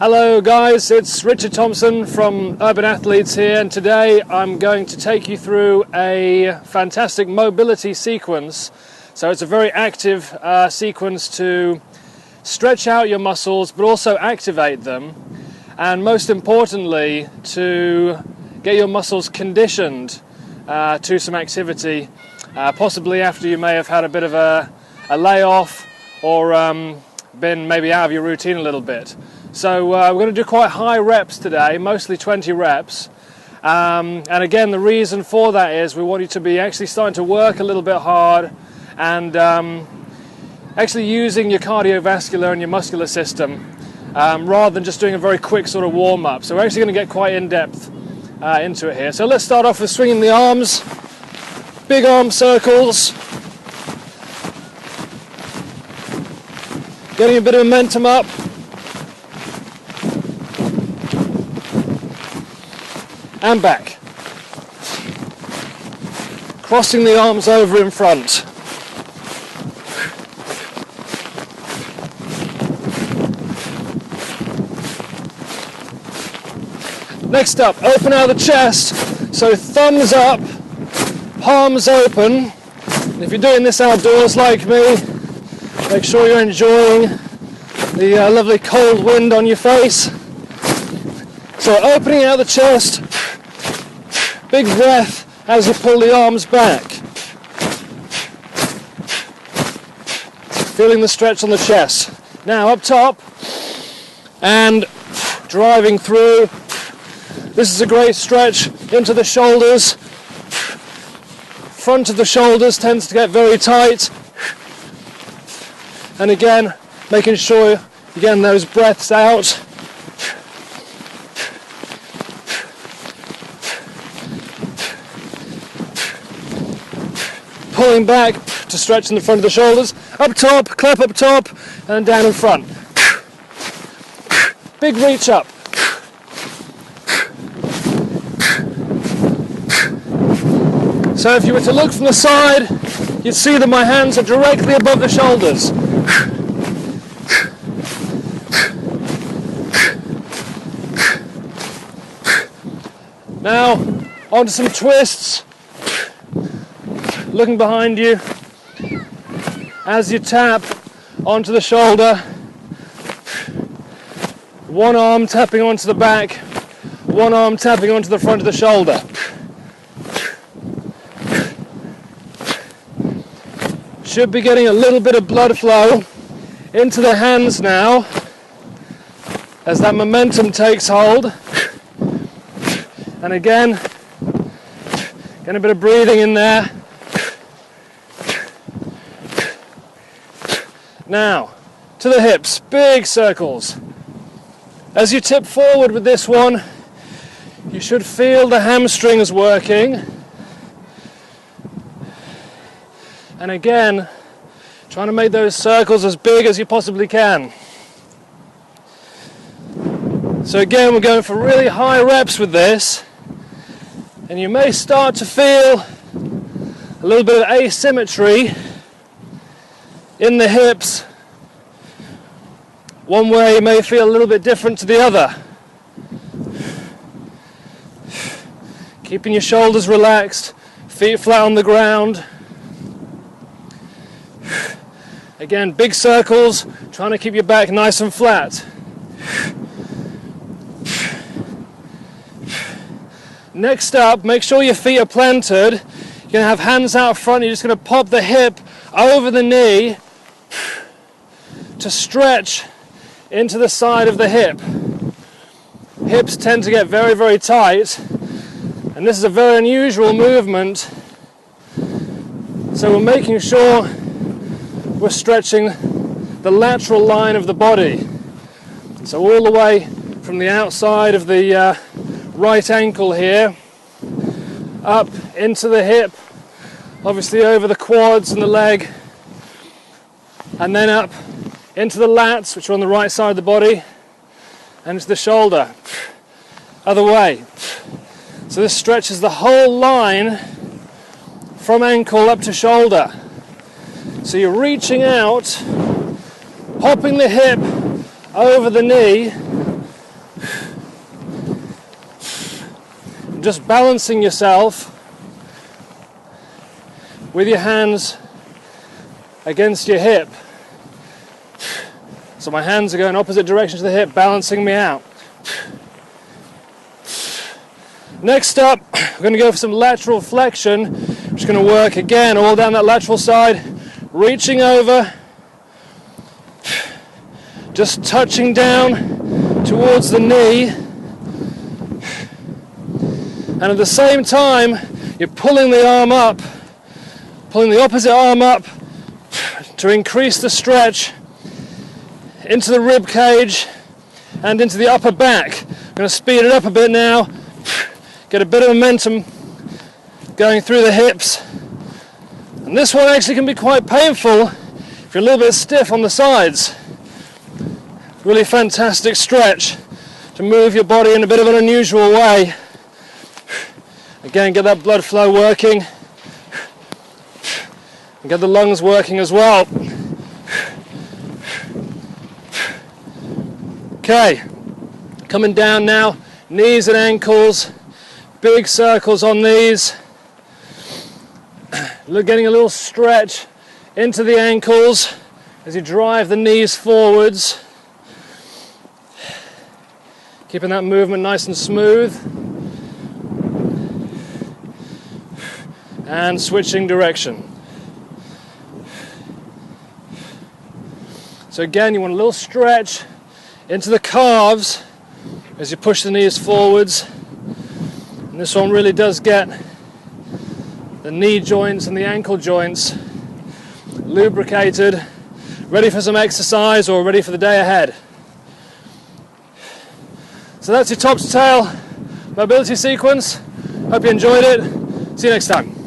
Hello guys, it's Richard Thompson from Urban Athletes here, and today I'm going to take you through a fantastic mobility sequence. So it's a very active sequence to stretch out your muscles but also activate them, and most importantly to get your muscles conditioned to some activity, possibly after you may have had a bit of a layoff or been maybe out of your routine a little bit. So we're going to do quite high reps today, mostly 20 reps. And again, the reason for that is we want you to be actually starting to work a little bit hard and actually using your cardiovascular and your muscular system rather than just doing a very quick sort of warm-up. So we're actually going to get quite in-depth into it here. So let's start off with swinging the arms, big arm circles, getting a bit of momentum up. And back. Crossing the arms over in front. Next up, open out the chest. So thumbs up, palms open. And if you're doing this outdoors like me, make sure you're enjoying the lovely cold wind on your face. So opening out the chest, big breath as you pull the arms back. Feeling the stretch on the chest. Now up top and driving through. This is a great stretch into the shoulders. Front of the shoulders tends to get very tight. And again, making sure you're getting those breaths out. Pulling back to stretch in the front of the shoulders. Up top, clap up top, and down in front. Big reach up. So if you were to look from the side, you'd see that my hands are directly above the shoulders. Now, onto some twists. Looking behind you as you tap onto the shoulder, one arm tapping onto the back, one arm tapping onto the front of the shoulder. Should be getting a little bit of blood flow into the hands now as that momentum takes hold. And again, getting a bit of breathing in there. Now, to the hips, big circles. As you tip forward with this one, you should feel the hamstrings working. And again, trying to make those circles as big as you possibly can. So again, we're going for really high reps with this. And you may start to feel a little bit of asymmetry in the hips. One way you may feel a little bit different to the other. Keeping your shoulders relaxed, feet flat on the ground. Again, big circles, trying to keep your back nice and flat. Next up, make sure your feet are planted. You're going to have hands out front, you're just going to pop the hip over the knee to stretch into the side of the hip. Hips tend to get very, very tight, and this is a very unusual movement. So we're making sure we're stretching the lateral line of the body. So all the way from the outside of the right ankle here, up into the hip, obviously over the quads and the leg, and then up into the lats, which are on the right side of the body, and into the shoulder. Other way. So this stretches the whole line from ankle up to shoulder. So you're reaching out, popping the hip over the knee, just balancing yourself with your hands against your hip. So my hands are going opposite direction to the hip, balancing me out. Next up, we're going to go for some lateral flexion. I'm just going to work again all down that lateral side, reaching over, just touching down towards the knee, and at the same time you're pulling the arm up, pulling the opposite arm up to increase the stretch into the rib cage and into the upper back. I'm going to speed it up a bit now, get a bit of momentum going through the hips. And this one actually can be quite painful if you're a little bit stiff on the sides. Really fantastic stretch to move your body in a bit of an unusual way. Again, get that blood flow working and get the lungs working as well. Okay, coming down now, knees and ankles, big circles on these. Getting a little stretch into the ankles as you drive the knees forwards. Keeping that movement nice and smooth. And switching direction. So again, you want a little stretch into the calves as you push the knees forwards. And this one really does get the knee joints and the ankle joints lubricated, ready for some exercise or ready for the day ahead. So that's your top to tail mobility sequence. Hope you enjoyed it. See you next time.